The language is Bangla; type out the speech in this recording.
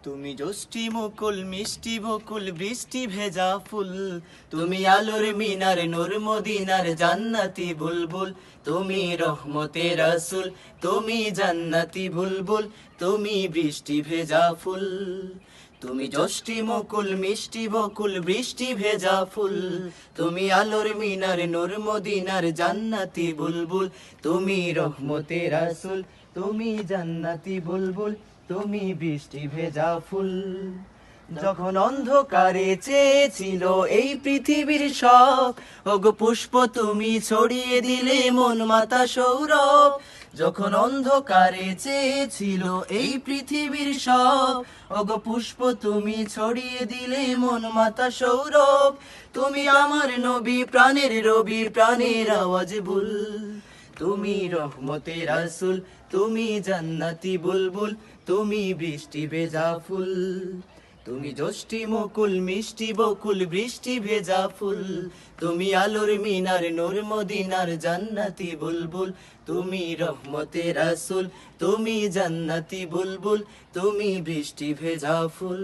তুমি জ্যোষ্ঠী মুকুল মিষ্টি বকুল বৃষ্টি ভেজা ফুল, তুমি আলোর মিনার নূর মদিনার জান্নাতি বুলবুল, তুমি রহমতের রাসূল, তুমি জান্নাতি বুলবুল, তুমি বৃষ্টি ভেজা ফুল। তুমি জ্যোষ্ঠী মুকুল মিষ্টি বকুল বৃষ্টি ভেজা ফুল, তুমি আলোর মিনার নূর মদিনার জান্নাতি বুলবুল, তুমি রহমতের রাসূল, তুমি জান্নাতি বুলবুল, তুমি বৃষ্টি ভেজা ফুল। যখন অন্ধকারে চেয়েছিল এই পৃথিবীর সব, ওগো পুষ্প তুমি ছড়িয়ে দিলে মন মাতা সৌরভ। যখন অন্ধকারে চেয়েছিল এই পৃথিবীর সব, ওগো পুষ্প তুমি ছড়িয়ে দিলে মন মাতা সৌরভ। তুমি আমার নবী প্রাণের রবি প্রাণের আওয়াজ বুল, তুমি রহমতের রাসূল, তুমি জান্নাতি বুলবুল, তুমি বৃষ্টি ভেজা ফুল। তুমি জ্যোষ্ঠী মুকুল মিষ্টি বকুল বৃষ্টি ভেজা ফুল, তুমি আলোর মিনার নূর মদিনার জান্নাতি বুলবুল, তুমি রহমতের রাসূল, তুমি জান্নাতি বুলবুল, তুমি বৃষ্টি ভেজা ফুল।